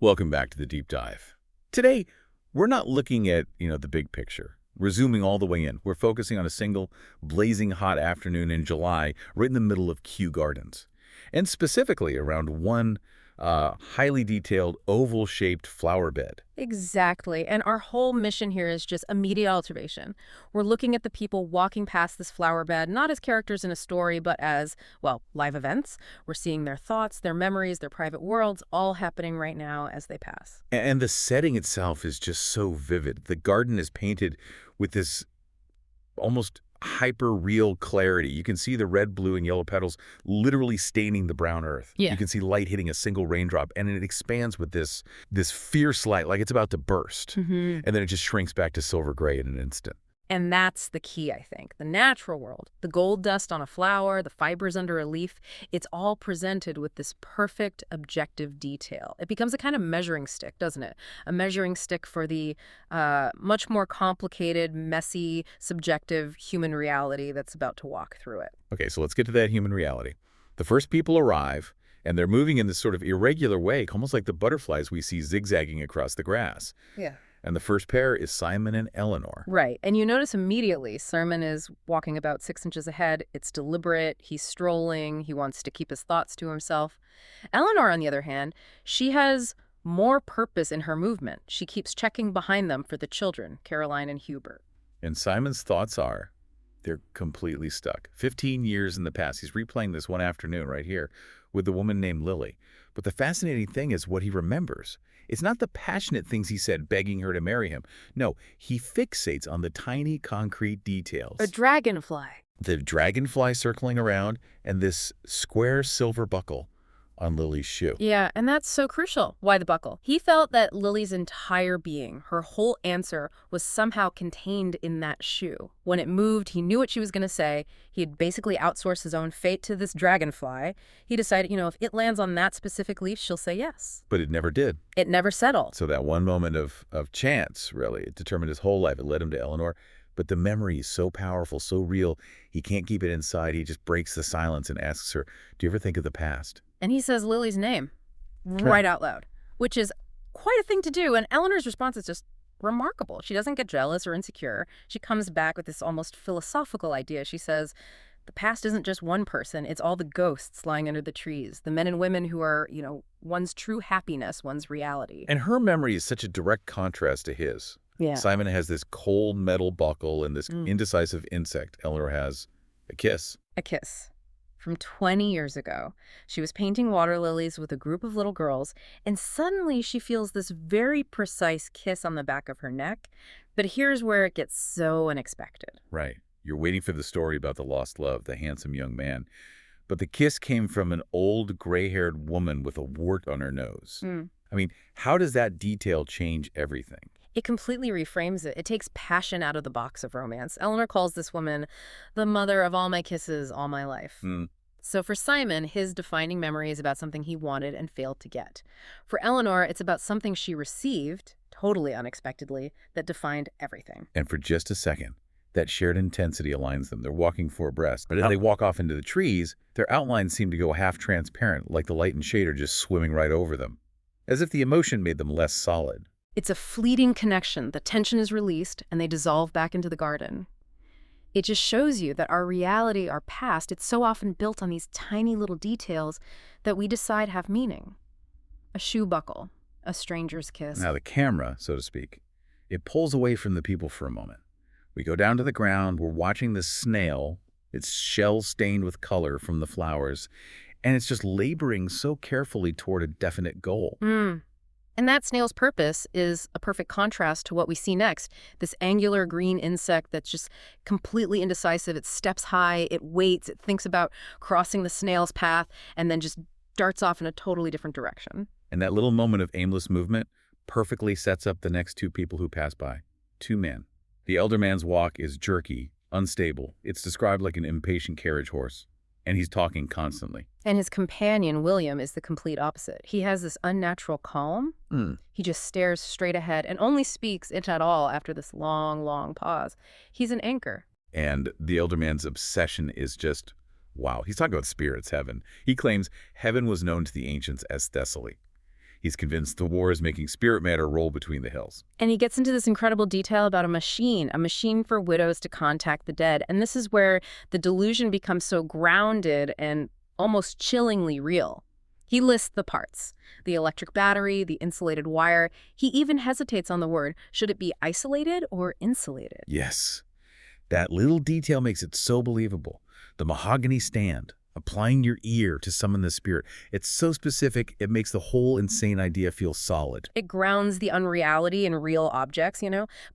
Welcome back to the deep dive. Today, we're not looking at, the big picture. We're zooming all the way in. We're focusing on a single blazing hot afternoon in July, right in the middle of Kew Gardens. And specifically around one highly detailed oval-shaped flower bed. Exactly. And our whole mission here is just immediate observation. We're looking at the people walking past this flower bed, not as characters in a story, but as, well, live events. We're seeing their thoughts, their memories, their private worlds, all happening right now as they pass. And the setting itself is just so vivid. The garden is painted with this almost hyper-real clarity. You can see the red, blue, and yellow petals literally staining the brown earth. Yeah. You can see light hitting a single raindrop, and it expands with this fierce light, like it's about to burst. And then it just shrinks back to silver gray in an instant. And that's the key, I think. The natural world, the gold dust on a flower, the fibers under a leaf, it's all presented with this perfect objective detail. It becomes a kind of measuring stick, doesn't it? A measuring stick for the much more complicated, messy, subjective human reality that's about to walk through it. Okay, so let's get to that human reality. The first people arrive, and they're moving in this sort of irregular way, almost like the butterflies we see zigzagging across the grass. Yeah. And the first pair is Simon and Eleanor. Right. And you notice immediately Simon is walking about 6 inches ahead. It's deliberate. He's strolling. He wants to keep his thoughts to himself. Eleanor, on the other hand, she has more purpose in her movement. She keeps checking behind them for the children, Caroline and Hubert. And Simon's thoughts are, they're completely stuck. 15 years in the past. He's replaying this one afternoon right here with the woman named Lily. But the fascinating thing is what he remembers. It's not the passionate things he said begging her to marry him. No, he fixates on the tiny concrete details. A dragonfly. The dragonfly circling around and this square silver buckle on Lily's shoe. Yeah, and that's so crucial. Why the buckle? He felt that Lily's entire being, her whole answer, was somehow contained in that shoe. When it moved, he knew what she was going to say. He had basically outsourced his own fate to this dragonfly. He decided, if it lands on that specific leaf, she'll say yes. But it never did. It never settled. So that one moment of chance, really, it determined his whole life. It led him to Eleanor. But the memory is so powerful, so real, he can't keep it inside. He just breaks the silence and asks her, do you ever think of the past? And he says Lily's name right out loud, which is quite a thing to do. And Eleanor's response is just remarkable. She doesn't get jealous or insecure. She comes back with this almost philosophical idea. She says, the past isn't just one person. It's all the ghosts lying under the trees, the men and women who are, one's true happiness, one's reality. And her memory is such a direct contrast to his. Yeah. Simon has this cold metal buckle and this indecisive insect. Eleanor has a kiss. A kiss. From 20 years ago. She was painting water lilies with a group of little girls, and suddenly she feels this very precise kiss on the back of her neck. But here's where it gets so unexpected. Right. You're waiting for the story about the lost love, the handsome young man. But the kiss came from an old gray-haired woman with a wart on her nose. I mean, how does that detail change everything? It completely reframes it. It takes passion out of the box of romance. Eleanor calls this woman the mother of all my kisses all my life. So for Simon, his defining memory is about something he wanted and failed to get. For Eleanor, it's about something she received, totally unexpectedly, that defined everything. And for just a second, that shared intensity aligns them. They're walking four abreast. But as they walk off into the trees, their outlines seem to go half transparent, like the light and shade are just swimming right over them, as if the emotion made them less solid. It's a fleeting connection. The tension is released, and they dissolve back into the garden. It just shows you that our reality, our past, it's so often built on these tiny little details that we decide have meaning. A shoe buckle, a stranger's kiss. Now the camera, so to speak, it pulls away from the people for a moment. We go down to the ground. We're watching this snail, its shell stained with color from the flowers, and it's just laboring so carefully toward a definite goal. And that snail's purpose is a perfect contrast to what we see next. This angular green insect that's just completely indecisive. It steps high, it waits, it thinks about crossing the snail's path, and then just darts off in a totally different direction. And that little moment of aimless movement perfectly sets up the next two people who pass by. Two men. The elder man's walk is jerky, unstable. It's described like an impatient carriage horse. And he's talking constantly. And his companion, William, is the complete opposite. He has this unnatural calm. He just stares straight ahead and only speaks, if at all, after this long, long pause. He's an anchor. And the elder man's obsession is just, wow. He's talking about spirits, heaven. He claims heaven was known to the ancients as Thessaly. He's convinced the war is making spirit matter roll between the hills. And he gets into this incredible detail about a machine for widows to contact the dead. And this is where the delusion becomes so grounded and almost chillingly real. He lists the parts, the electric battery, the insulated wire. He even hesitates on the word. Should it be isolated or insulated? Yes, that little detail makes it so believable. The mahogany stand, applying your ear to summon the spirit. It's so specific, it makes the whole insane idea feel solid. It grounds the unreality in real objects.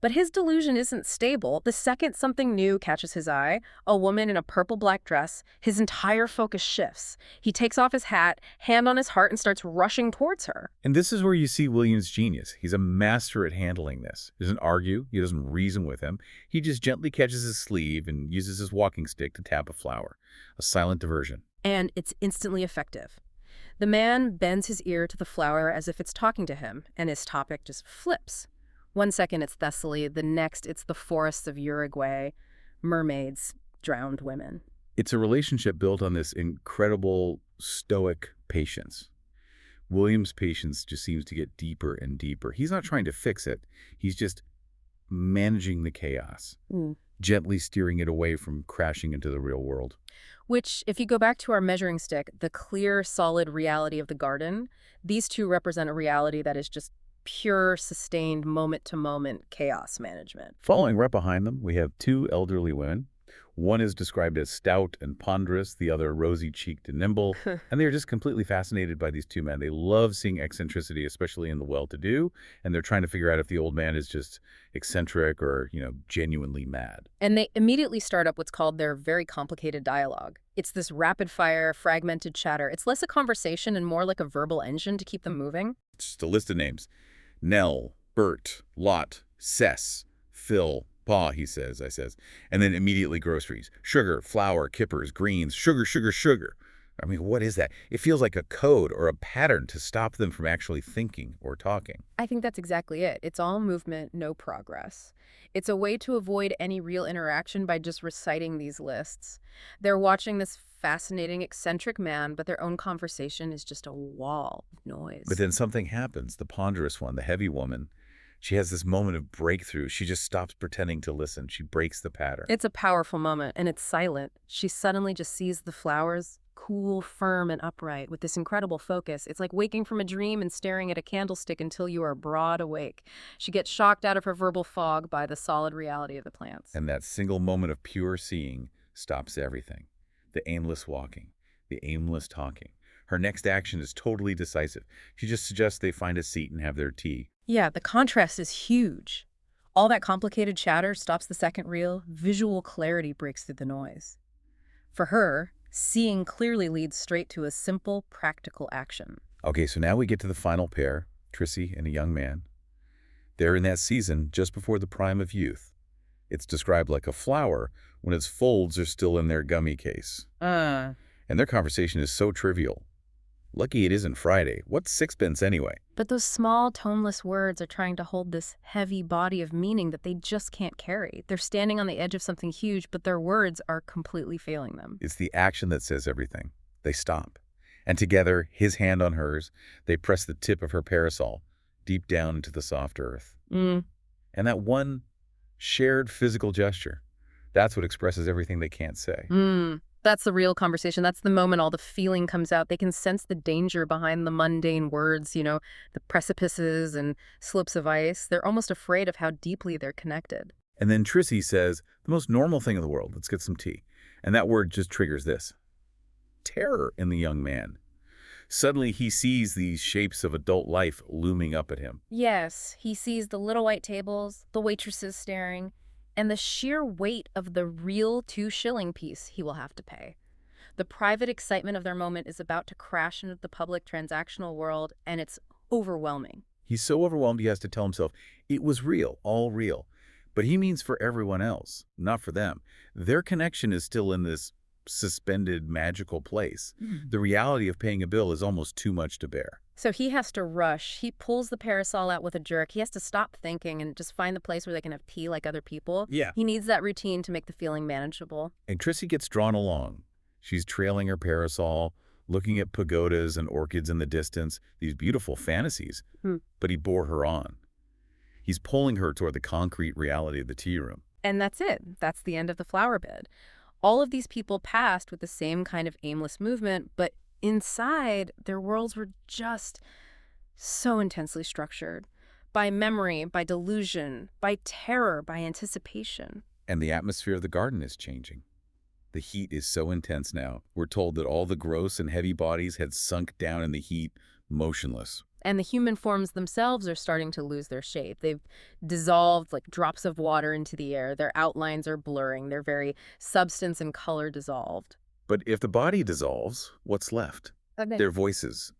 But his delusion isn't stable. The second something new catches his eye, a woman in a purple-black dress, his entire focus shifts. He takes off his hat, hand on his heart, and starts rushing towards her. And this is where you see William's genius. He's a master at handling this. He doesn't argue, he doesn't reason with him. He just gently catches his sleeve and uses his walking stick to tap a flower. A silent diversion. And it's instantly effective. The man bends his ear to the flower as if it's talking to him, and his topic just flips. One second it's Thessaly, the next it's the forests of Uruguay, mermaids, drowned women. It's a relationship built on this incredible stoic patience. William's patience just seems to get deeper and deeper. He's not trying to fix it. He's just managing the chaos, gently steering it away from crashing into the real world. Which, if you go back to our measuring stick, the clear, solid reality of the garden, these two represent a reality that is just pure, sustained, moment-to-moment chaos management. Following right behind them, we have two elderly women. One is described as stout and ponderous, the other rosy-cheeked and nimble, and they're just completely fascinated by these two men. They love seeing eccentricity, especially in the well-to-do, and they're trying to figure out if the old man is just eccentric or, genuinely mad. And they immediately start up what's called their very complicated dialogue. It's this rapid-fire, fragmented chatter. It's less a conversation and more like a verbal engine to keep them moving. It's just a list of names. Nell, Bert, Lot, Cess, Phil, Pa, he says, I says, and then immediately groceries. Sugar, flour, kippers, greens, sugar, sugar, sugar. I mean, what is that? It feels like a code or a pattern to stop them from actually thinking or talking. I think that's exactly it. It's all movement, no progress. It's a way to avoid any real interaction by just reciting these lists. They're watching this fascinating, eccentric man, but their own conversation is just a wall of noise. But then something happens. The ponderous one, the heavy woman, she has this moment of breakthrough. She just stops pretending to listen. She breaks the pattern. It's a powerful moment, and it's silent. She suddenly just sees the flowers, cool, firm, and upright, with this incredible focus. It's like waking from a dream and staring at a candlestick until you are broad awake. She gets shocked out of her verbal fog by the solid reality of the plants. And that single moment of pure seeing stops everything. The aimless walking, the aimless talking. Her next action is totally decisive. She just suggests they find a seat and have their tea. Yeah, the contrast is huge. All that complicated chatter stops the second reel. Visual clarity breaks through the noise. For her, seeing clearly leads straight to a simple, practical action. Okay, so now we get to the final pair, Trissy and a young man. They're in that season just before the prime of youth. It's described like a flower when its folds are still in their gummy case. And their conversation is so trivial. Lucky it isn't Friday. What's sixpence anyway? But those small, toneless words are trying to hold this heavy body of meaning that they just can't carry. They're standing on the edge of something huge, but their words are completely failing them. It's the action that says everything. They stop. And together, his hand on hers, they press the tip of her parasol deep down into the soft earth. And that one shared physical gesture, that's what expresses everything they can't say. That's the real conversation. That's the moment all the feeling comes out. They can sense the danger behind the mundane words, the precipices and slopes of ice. They're almost afraid of how deeply they're connected. And then Trissy says, the most normal thing in the world, let's get some tea. And that word just triggers this. Terror in the young man. Suddenly he sees these shapes of adult life looming up at him. Yes, he sees the little white tables, the waitresses staring, and the sheer weight of the real 2-shilling piece he will have to pay. The private excitement of their moment is about to crash into the public transactional world, and it's overwhelming. He's so overwhelmed he has to tell himself, it was real, all real. But he means for everyone else, not for them. Their connection is still in this suspended magical place. The reality of paying a bill is almost too much to bear. So he has to rush. He pulls the parasol out with a jerk. He has to stop thinking and just find the place where they can have tea like other people. Yeah. He needs that routine to make the feeling manageable. And Trissy gets drawn along. She's trailing her parasol, looking at pagodas and orchids in the distance, these beautiful fantasies. Hmm. But he bore her on. He's pulling her toward the concrete reality of the tea room. And that's it. That's the end of the flower bed. All of these people passed with the same kind of aimless movement, but inside, their worlds were just so intensely structured. By memory, by delusion, by terror, by anticipation. And the atmosphere of the garden is changing. The heat is so intense now. We're told that all the gross and heavy bodies had sunk down in the heat, motionless. And the human forms themselves are starting to lose their shape. They've dissolved like drops of water into the air. Their outlines are blurring. Their very substance and color dissolved. But if the body dissolves, what's left? Okay. Their voices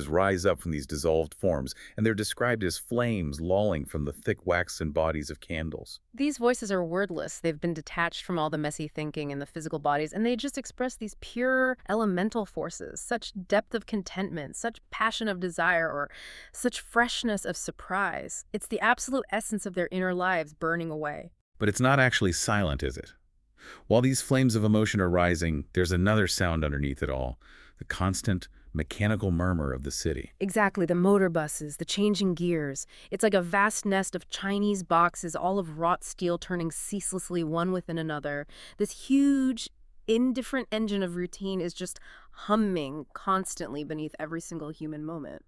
rise up from these dissolved forms, and they're described as flames lolling from the thick waxen bodies of candles. These voices are wordless. They've been detached from all the messy thinking and the physical bodies, and they just express these pure elemental forces, such depth of contentment, such passion of desire, or such freshness of surprise. It's the absolute essence of their inner lives burning away. But it's not actually silent, is it? While these flames of emotion are rising, there's another sound underneath it all, the constant, mechanical murmur of the city. Exactly, the motor buses, the changing gears. It's like a vast nest of Chinese boxes, all of wrought steel turning ceaselessly one within another. This huge, indifferent engine of routine is just humming constantly beneath every single human moment.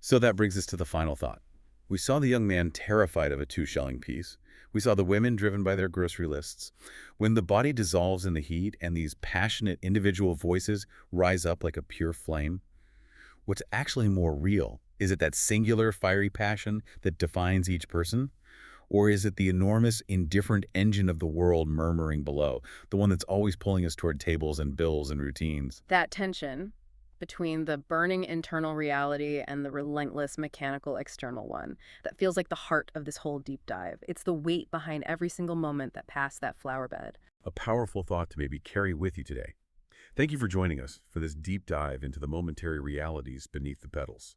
So that brings us to the final thought. We saw the young man terrified of a two-shelling piece. We saw the women driven by their grocery lists. When the body dissolves in the heat and these passionate individual voices rise up like a pure flame, what's actually more real? Is it that singular fiery passion that defines each person? Or is it the enormous, indifferent engine of the world murmuring below, the one that's always pulling us toward tables and bills and routines? That tension between the burning internal reality and the relentless mechanical external one, that feels like the heart of this whole deep dive. It's the weight behind every single moment that passed that flower bed. A powerful thought to maybe carry with you today. Thank you for joining us for this deep dive into the momentary realities beneath the petals.